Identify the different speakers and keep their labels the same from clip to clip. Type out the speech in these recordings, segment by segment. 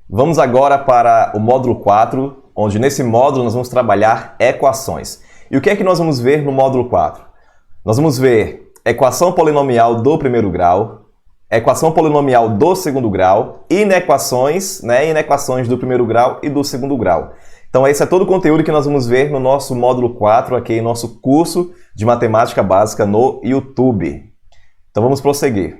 Speaker 1: Vamos agora para o módulo 4, onde nesse módulo nós vamos trabalhar equações. E o que é que nós vamos ver no módulo 4? Nós vamos ver equação polinomial do primeiro grau, equação polinomial do segundo grau, inequações, inequações do primeiro grau e do segundo grau. Então esse é todo o conteúdo que nós vamos ver no nosso módulo 4, aqui em nosso curso de matemática básica no YouTube. Então vamos prosseguir.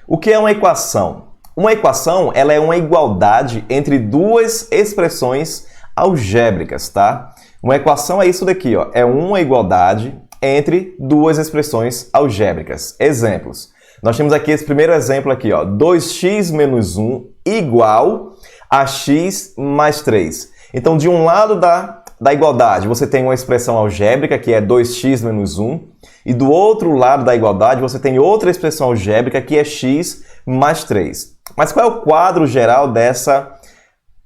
Speaker 1: O que é uma equação? Uma equação, ela é uma igualdade entre duas expressões algébricas, tá? Uma equação é isso daqui, ó, é uma igualdade entre duas expressões algébricas. Exemplos. Nós temos aqui esse primeiro exemplo aqui, ó, 2x menos 1 igual a x mais 3. Então, de um lado da igualdade, você tem uma expressão algébrica, que é 2x menos 1, e do outro lado da igualdade, você tem outra expressão algébrica, que é x mais 3. Mas qual é o quadro geral dessa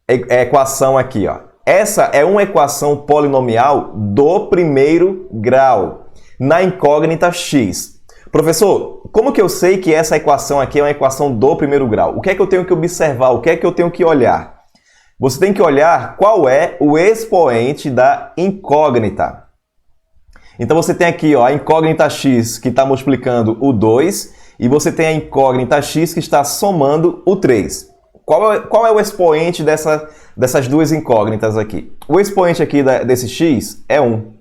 Speaker 1: equação aqui, ó? Essa é uma equação polinomial do primeiro grau, na incógnita x. Professor, como que eu sei que essa equação aqui é uma equação do primeiro grau? O que é que eu tenho que observar? O que é que eu tenho que olhar? Você tem que olhar qual é o expoente da incógnita. Então você tem aqui, ó, a incógnita x que está multiplicando o 2 e você tem a incógnita x que está somando o 3. Qual é o expoente dessas duas incógnitas aqui? O expoente aqui desse x é 1.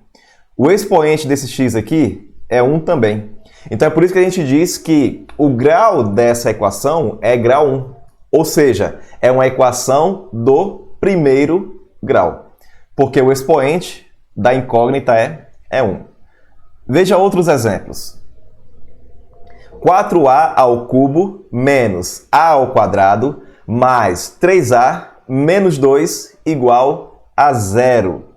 Speaker 1: O expoente desse x aqui é 1 também. Então é por isso que a gente diz que o grau dessa equação é grau 1. Ou seja, é uma equação do primeiro grau. Porque o expoente da incógnita é 1. Veja outros exemplos. 4a ao cubo menos a ao quadrado mais 3a menos 2 igual a 0.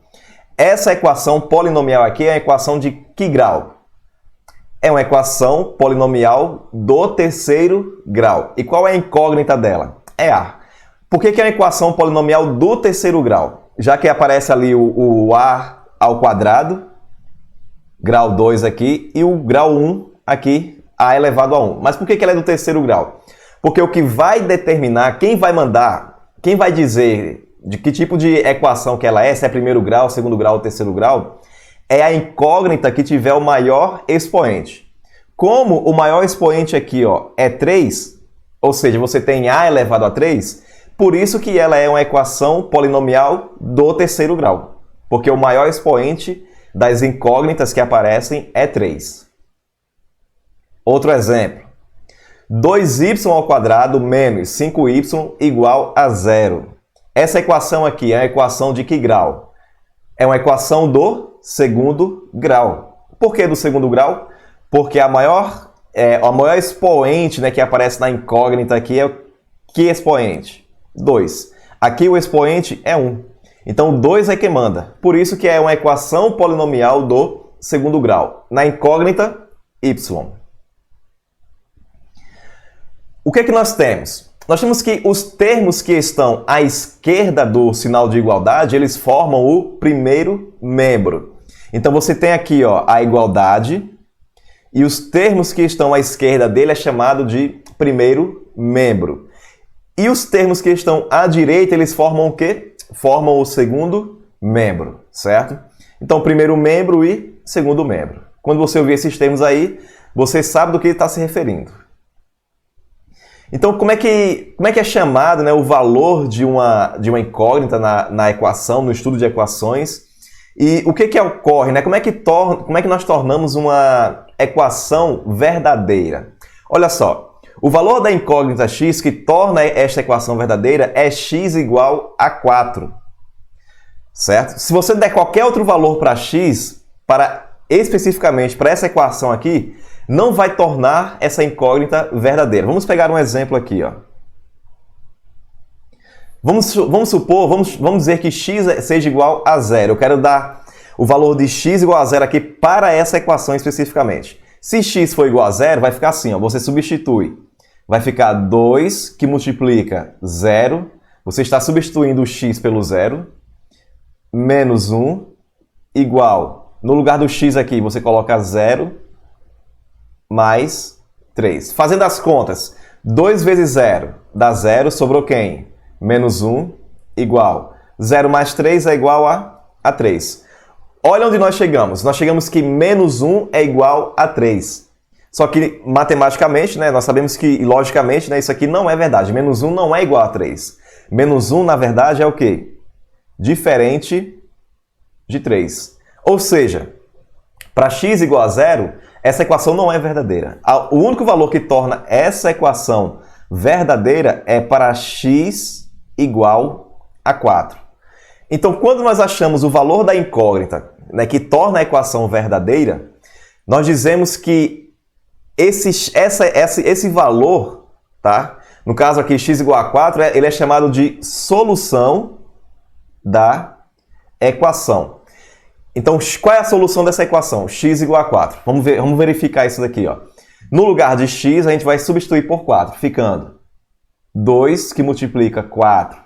Speaker 1: Essa equação polinomial aqui é a equação de que grau? É uma equação polinomial do terceiro grau. E qual é a incógnita dela? É a. Por que é uma equação polinomial do terceiro grau? Já que aparece ali o a ao quadrado, grau 2 aqui, e o grau 1 aqui, a elevado a 1. Mas por que ela é do terceiro grau? Porque o que vai determinar, quem vai mandar, quem vai dizer de que tipo de equação que ela é, se é primeiro grau, segundo grau ou terceiro grau, é a incógnita que tiver o maior expoente. Como o maior expoente aqui, ó, é 3, ou seja, você tem a elevado a 3, por isso que ela é uma equação polinomial do terceiro grau. Porque o maior expoente das incógnitas que aparecem é 3. Outro exemplo. 2y ao quadrado menos 5y igual a 0. Essa equação aqui é a equação de que grau? É uma equação do segundo grau. Por que do segundo grau? Porque a maior expoente, que aparece na incógnita aqui é que expoente? 2. Aqui o expoente é 1. Então 2 é que manda. Por isso que é uma equação polinomial do segundo grau. Na incógnita, y. O que é que nós temos? Nós temos que os termos que estão à esquerda do sinal de igualdade, eles formam o primeiro membro. Então você tem aqui, ó, a igualdade, e os termos que estão à esquerda dele é chamado de primeiro membro. E os termos que estão à direita, eles formam o quê? Formam o segundo membro, certo? Então, primeiro membro e segundo membro. Quando você ouvir esses termos aí, você sabe do que está se referindo. Então, como é que é chamado, o valor de uma incógnita na equação, no estudo de equações? E o que ocorre? Como é que nós tornamos uma equação verdadeira? Olha só, o valor da incógnita x que torna esta equação verdadeira é x igual a 4. Certo? Se você der qualquer outro valor para x, especificamente para essa equação aqui, não vai tornar essa incógnita verdadeira. Vamos pegar um exemplo aqui, ó. Vamos dizer que x seja igual a 0. Eu quero dar o valor de x igual a 0 aqui para essa equação especificamente. Se x for igual a 0, vai ficar assim, ó. Você substitui. Vai ficar 2 que multiplica 0. Você está substituindo o x pelo 0. Menos 1 igual. No lugar do x aqui, você coloca 0 mais 3. Fazendo as contas, 2 vezes 0 dá 0, sobrou quem? Menos 1 igual. 0 mais 3 é igual a 3. Olha onde nós chegamos. Nós chegamos que menos 1 é igual a 3. Só que matematicamente, né, nós sabemos que, logicamente, né, isso aqui não é verdade. Menos 1 não é igual a 3. Menos 1, na verdade, é o quê? Diferente de 3. Ou seja, para x igual a 0, essa equação não é verdadeira. O único valor que torna essa equação verdadeira é para x igual a 4. Então, quando nós achamos o valor da incógnita, né, que torna a equação verdadeira, nós dizemos que esse valor, tá? No caso aqui, x igual a 4, ele é chamado de solução da equação. Então, qual é a solução dessa equação? X igual a 4. Vamos verificar isso daqui. Ó. No lugar de x, a gente vai substituir por 4, ficando 2, que multiplica 4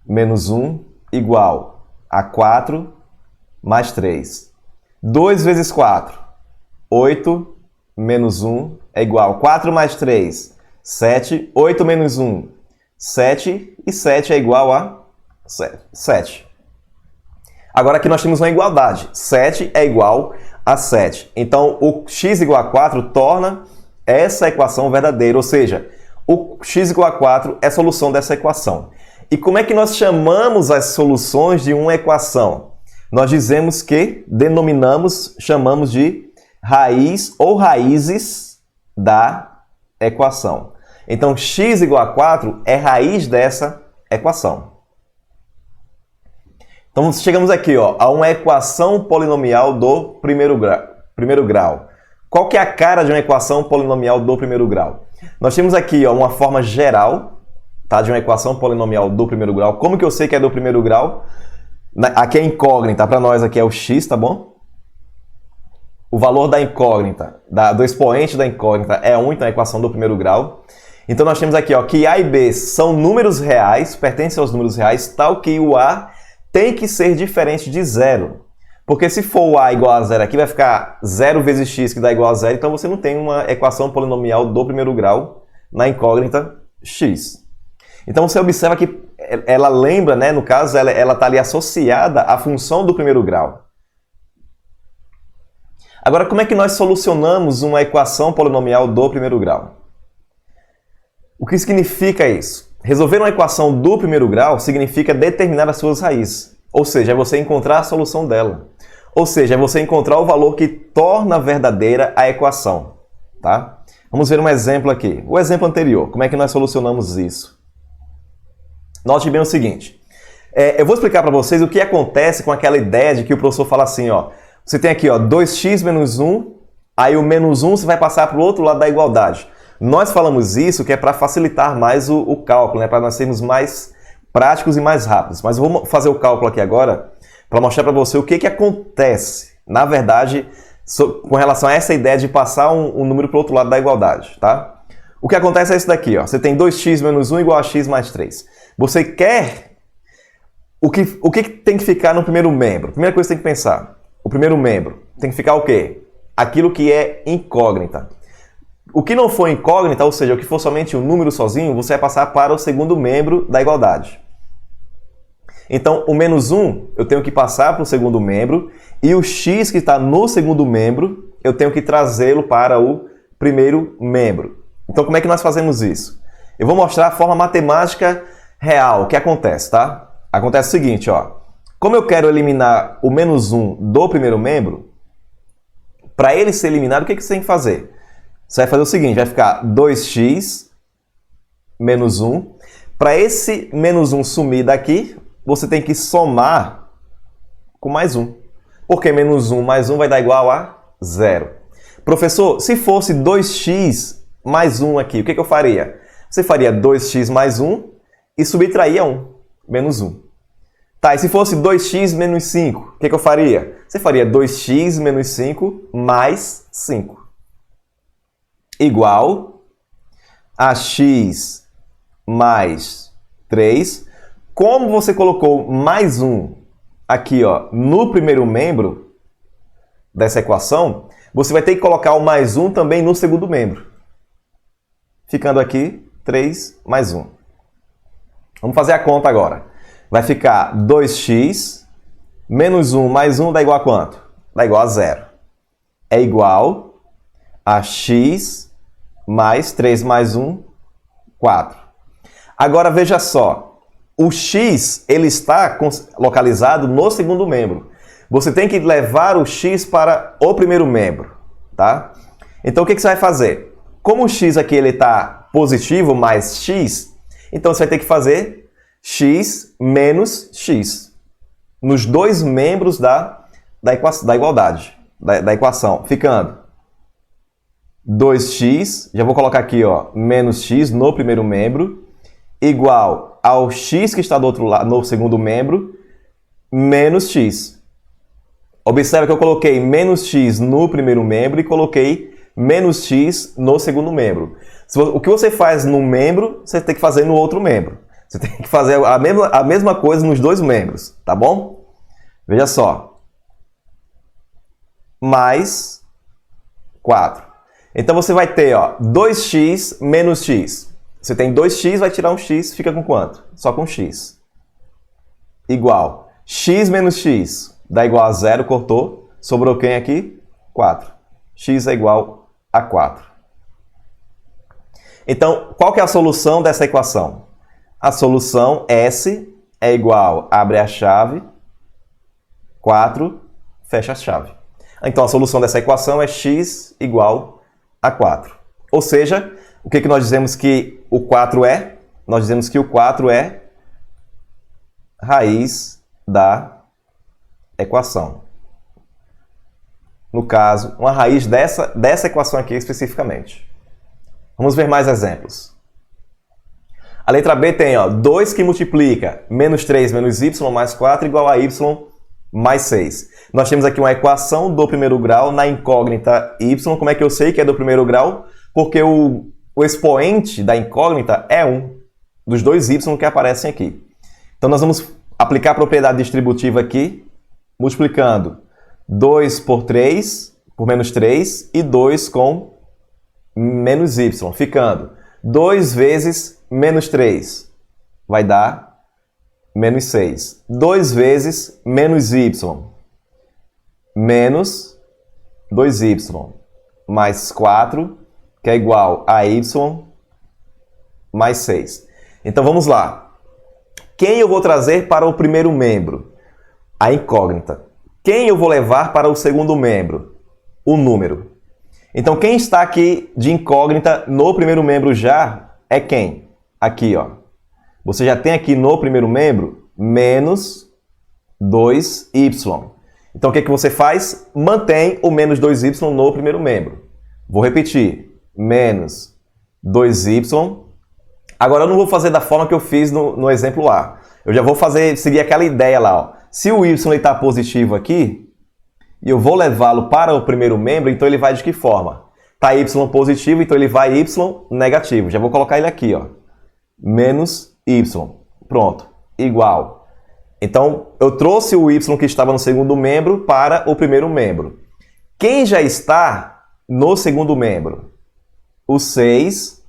Speaker 1: menos 1, igual a 4 mais 3. 2 vezes 4, 8 menos 1 é igual a 4 mais 3, 7. 8 menos 1, 7. E 7 é igual a 7. Agora aqui nós temos uma igualdade. 7 é igual a 7. Então, o x igual a 4 torna essa equação verdadeira. Ou seja, o x igual a 4 é a solução dessa equação. E como é que nós chamamos as soluções de uma equação? Nós dizemos que chamamos de raiz ou raízes da equação. Então, x igual a 4 é raiz dessa equação. Então, chegamos aqui ó, a uma equação polinomial do primeiro grau. Qual que é a cara de uma equação polinomial do primeiro grau? Nós temos aqui ó, uma forma geral, tá, de uma equação polinomial do primeiro grau. Como que eu sei que é do primeiro grau? Aqui é incógnita, para nós aqui é o x, tá bom? O valor da incógnita, do expoente da incógnita é 1, então é a equação do primeiro grau. Então nós temos aqui ó, que a e b são números reais, pertencem aos números reais, tal que o a tem que ser diferente de 0. Porque se for o a igual a 0 aqui, vai ficar 0 vezes x que dá igual a 0, então você não tem uma equação polinomial do primeiro grau na incógnita x. Então você observa que ela lembra, né, no caso, ela está ali associada à função do primeiro grau. Agora, como é que nós solucionamos uma equação polinomial do primeiro grau? O que significa isso? Resolver uma equação do primeiro grau significa determinar as suas raízes. Ou seja, é você encontrar a solução dela. Ou seja, é você encontrar o valor que torna verdadeira a equação. Tá? Vamos ver um exemplo aqui. O exemplo anterior, como é que nós solucionamos isso? Note bem o seguinte. Eu vou explicar para vocês o que acontece com aquela ideia de que o professor fala assim, ó. Você tem aqui ó, 2x menos 1, aí o menos 1 você vai passar para o outro lado da igualdade. Nós falamos isso que é para facilitar mais o cálculo, né? Para nós sermos mais práticos e mais rápidos. Mas eu vou fazer o cálculo aqui agora para mostrar para você o que acontece, na verdade, com relação a essa ideia de passar um número para o outro lado da igualdade. Tá? O que acontece é isso daqui. Ó. Você tem 2x menos 1 igual a x mais 3. Você quer... O que tem que ficar no primeiro membro? Primeira coisa que você tem que pensar. O primeiro membro tem que ficar o quê? Aquilo que é incógnita. O que não for incógnita, ou seja, o que for somente um número sozinho, você vai passar para o segundo membro da igualdade. Então, o menos 1 eu tenho que passar para o segundo membro e o x que está no segundo membro eu tenho que trazê-lo para o primeiro membro. Então, como é que nós fazemos isso? Eu vou mostrar a forma matemática real. O que acontece, tá? Acontece o seguinte, ó. Como eu quero eliminar o menos 1 do primeiro membro, para ele ser eliminado, o que você tem que fazer? Você vai fazer o seguinte, vai ficar 2x menos 1. Para esse menos 1 sumir daqui, você tem que somar com mais 1. Porque menos 1 mais 1 vai dar igual a 0. Professor, se fosse 2x mais 1 aqui, o que eu faria? Você faria 2x mais 1 e subtraía 1, menos 1. Tá, e se fosse 2x menos 5, o que eu faria? Você faria 2x menos 5 mais 5. Igual a x mais 3. Como você colocou mais 1 aqui ó, no primeiro membro dessa equação, você vai ter que colocar o mais 1 também no segundo membro. Ficando aqui 3 mais 1. Vamos fazer a conta agora. Vai ficar 2x menos 1 mais 1 dá igual a quanto? Dá igual a 0. É igual a x mais 3 mais 1, 4. Agora veja só, o x ele está localizado no segundo membro. Você tem que levar o x para o primeiro membro, tá? Então o que você vai fazer? Como o x aqui ele está positivo mais x, então você vai ter que fazer x menos x nos dois membros da igualdade, da equação, ficando 2x, já vou colocar aqui, ó, menos x no primeiro membro, igual ao x que está do outro lado, no segundo membro, menos x. Observe que eu coloquei menos x no primeiro membro e coloquei menos x no segundo membro. O que você faz num membro, você tem que fazer no outro membro. Você tem que fazer a mesma coisa nos dois membros, tá bom? Veja só. Mais 4. Então você vai ter, ó, 2x menos x. Você tem 2x, vai tirar um x, fica com quanto? Só com x. Igual. X menos x dá igual a 0, cortou. Sobrou quem aqui? 4. X é igual a 4. Então, qual que é a solução dessa equação? A solução S é igual, abre a chave, 4, fecha a chave. Então, a solução dessa equação é x igual a 4. Ou seja, o que nós dizemos que o 4 é? Nós dizemos que o 4 é raiz da equação. No caso, uma raiz dessa equação aqui especificamente. Vamos ver mais exemplos. A letra B tem, ó, 2 que multiplica menos 3 menos y mais 4 igual a y mais 6. Nós temos aqui uma equação do primeiro grau na incógnita y. Como é que eu sei que é do primeiro grau? Porque o expoente da incógnita é 1 dos dois y que aparecem aqui. Então nós vamos aplicar a propriedade distributiva aqui, multiplicando 2 por 3, por menos 3, e 2 com menos y, ficando 2 vezes menos 3, vai dar menos 6. 2 vezes menos y, menos 2y, mais 4, que é igual a y mais 6. Então vamos lá. Quem eu vou trazer para o primeiro membro? A incógnita. Quem eu vou levar para o segundo membro? O número. Então, quem está aqui de incógnita no primeiro membro já é quem? Aqui, ó. Você já tem aqui no primeiro membro menos 2y. Então, o que você faz? Mantém o menos 2y no primeiro membro. Vou repetir. Menos 2y. Agora, eu não vou fazer da forma que eu fiz no exemplo A. Eu já vou seguir aquela ideia lá, ó. Se o y está positivo aqui, e eu vou levá-lo para o primeiro membro, então ele vai de que forma? Está y positivo, então ele vai y negativo. Já vou colocar ele aqui, ó. Menos y. Pronto. Igual. Então, eu trouxe o y que estava no segundo membro para o primeiro membro. Quem já está no segundo membro? O 6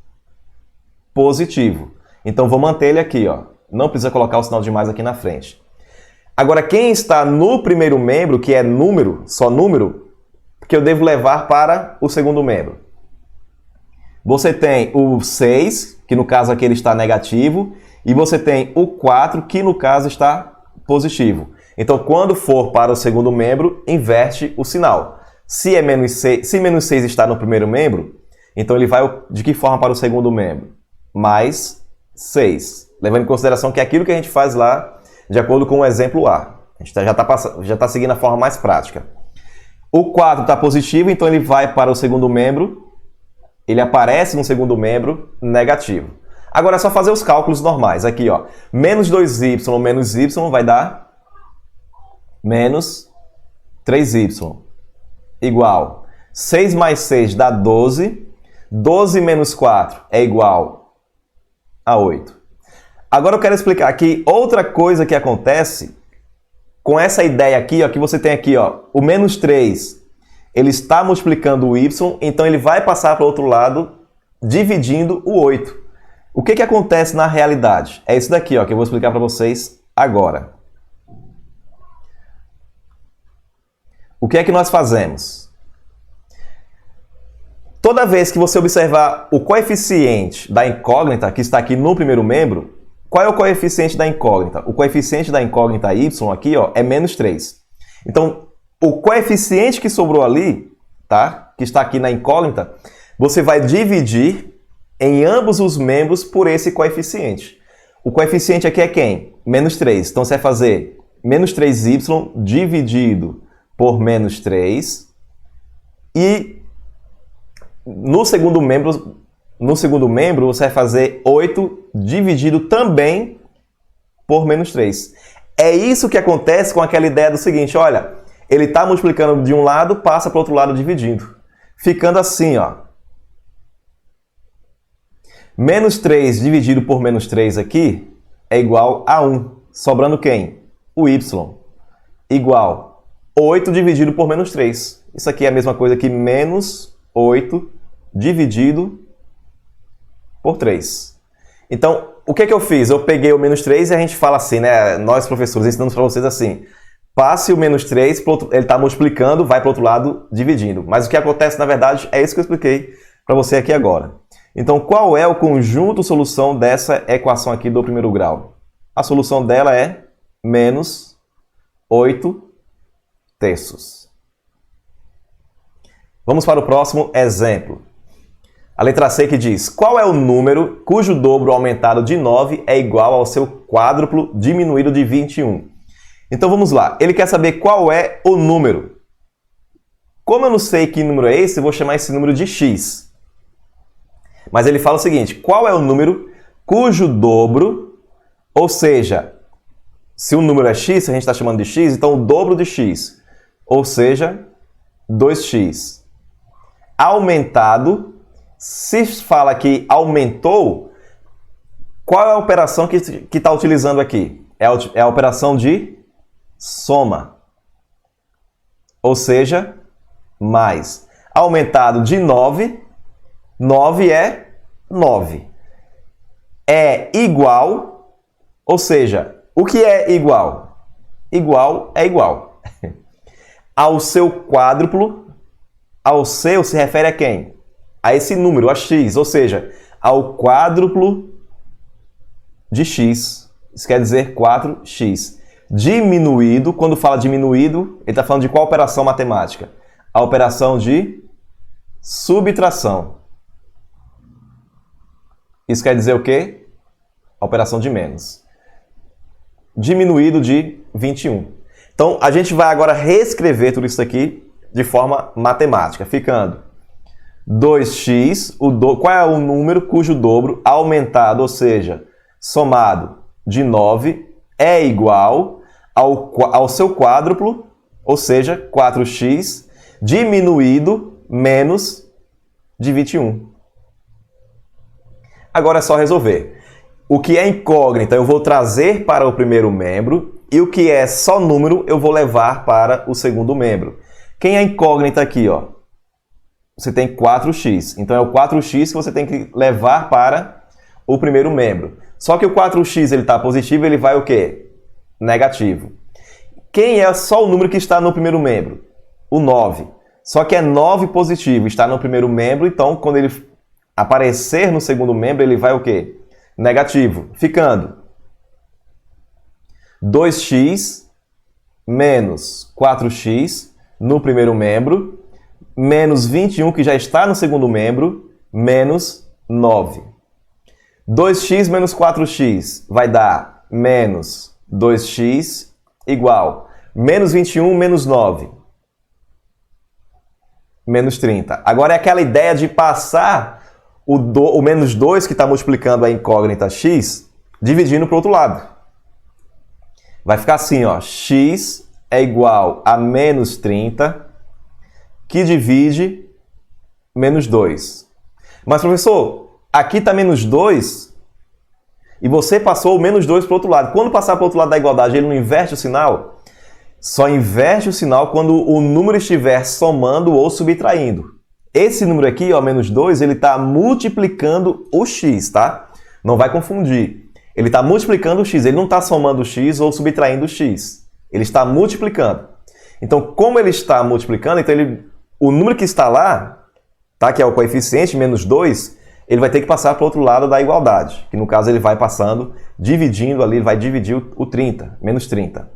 Speaker 1: positivo. Então, vou manter ele aqui, ó. Não precisa colocar o sinal de mais aqui na frente. Agora, quem está no primeiro membro, que é número, só número, que eu devo levar para o segundo membro? Você tem o 6, que no caso aqui ele está negativo, e você tem o 4, que no caso está positivo. Então, quando for para o segundo membro, inverte o sinal. Se menos 6 está no primeiro membro, então ele vai de que forma para o segundo membro? Mais 6. Levando em consideração que é aquilo que a gente faz lá, de acordo com o exemplo A. A gente já está seguindo a forma mais prática. O 4 está positivo, então ele vai para o segundo membro. Ele aparece no segundo membro negativo. Agora é só fazer os cálculos normais. Aqui, ó, menos 2y menos y vai dar menos 3y. Igual. 6 mais 6 dá 12. 12 menos 4 é igual a 8. Agora eu quero explicar aqui outra coisa que acontece com essa ideia aqui, ó, que você tem aqui, ó, o menos 3, ele está multiplicando o y, então ele vai passar para o outro lado dividindo o 8. O que acontece na realidade? É isso daqui, ó, que eu vou explicar para vocês agora. O que é que nós fazemos? Toda vez que você observar o coeficiente da incógnita, que está aqui no primeiro membro, qual é o coeficiente da incógnita? O coeficiente da incógnita y aqui, ó, é menos 3. Então, o coeficiente que sobrou ali, tá? Que está aqui na incógnita, você vai dividir em ambos os membros por esse coeficiente. O coeficiente aqui é quem? Menos 3. Então, você vai fazer menos 3y dividido por menos 3. E no segundo membro, você vai fazer 8 dividido também por menos 3. É isso que acontece com aquela ideia do seguinte, olha, ele está multiplicando de um lado, passa para o outro lado dividindo. Ficando assim, ó. Menos 3 dividido por menos 3 aqui é igual a 1. Sobrando quem? O y. Igual 8 dividido por menos 3. Isso aqui é a mesma coisa que menos 8 dividido por 3. Então, o que eu fiz? Eu peguei o menos 3 e a gente fala assim, né? Nós, professores, ensinamos para vocês assim. Passe o menos 3, ele está multiplicando, vai para o outro lado dividindo. Mas o que acontece, na verdade, é isso que eu expliquei para você aqui agora. Então, qual é o conjunto solução dessa equação aqui do primeiro grau? A solução dela é menos 8 terços. Vamos para o próximo exemplo. A letra C que diz, qual é o número cujo dobro aumentado de 9 é igual ao seu quádruplo diminuído de 21? Então, vamos lá. Ele quer saber qual é o número. Como eu não sei que número é esse, eu vou chamar esse número de x. Mas ele fala o seguinte, qual é o número cujo dobro, ou seja, se o número é x, a gente está chamando de x, então o dobro de x, ou seja, 2x. Aumentado, se fala que aumentou, qual é a operação que está utilizando aqui? É a operação de soma, ou seja, mais. Aumentado de 9, 9 é 9. É igual, ou seja, o que é igual? Igual é igual. Ao seu quádruplo, ao seu se refere a quem? A esse número, a x, ou seja, ao quádruplo de x. Isso quer dizer 4x. Diminuído, quando fala diminuído, ele está falando de qual operação matemática? A operação de subtração. Isso quer dizer o quê? A operação de menos. Diminuído de 21. Então, a gente vai agora reescrever tudo isso aqui de forma matemática, ficando 2x, qual é o número cujo dobro aumentado, ou seja, somado de 9, é igual ao seu quádruplo, ou seja, 4x, diminuído menos de 21. Agora é só resolver. O que é incógnita eu vou trazer para o primeiro membro e o que é só número eu vou levar para o segundo membro. Quem é incógnita aqui, ó? Você tem 4x. Então é o 4x que você tem que levar para o primeiro membro. Só que o 4x ele está positivo, ele vai o quê? Negativo. Quem é só o número que está no primeiro membro? O 9. Só que é 9 positivo, está no primeiro membro, então quando ele aparecer no segundo membro, ele vai o quê? Negativo. Ficando 2x menos 4x no primeiro membro, menos 21, que já está no segundo membro, menos 9. 2x menos 4x vai dar menos 2x igual menos 21 menos 9. Menos 30. Agora é aquela ideia de passar o menos 2, que está multiplicando a incógnita x, dividindo para o outro lado. Vai ficar assim, ó, x é igual a menos 30, que divide menos 2. Mas, professor, aqui está menos 2 e você passou o menos 2 para o outro lado. Quando passar para o outro lado da igualdade, ele não inverte o sinal? Só inverte o sinal quando o número estiver somando ou subtraindo. Esse número aqui, ó, menos 2, ele está multiplicando o x, tá? Não vai confundir. Ele está multiplicando o x, ele não está somando o x ou subtraindo o x. Ele está multiplicando. Então, como ele está multiplicando, então o número que está lá, tá, que é o coeficiente, menos 2, ele vai ter que passar para o outro lado da igualdade. Que no caso ele vai passando, dividindo ali, ele vai dividir o 30, menos 30.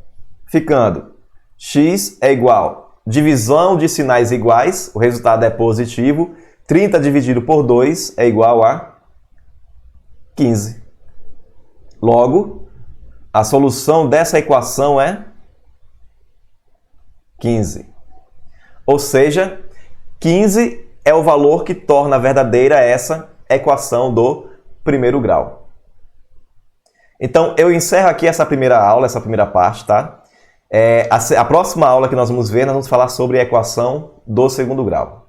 Speaker 1: Ficando, x é igual, divisão de sinais iguais, o resultado é positivo, 30 dividido por 2 é igual a 15. Logo, a solução dessa equação é 15. Ou seja, 15 é o valor que torna verdadeira essa equação do primeiro grau. Então, eu encerro aqui essa primeira aula, essa primeira parte, tá? A próxima aula que nós vamos ver, nós vamos falar sobre a equação do segundo grau.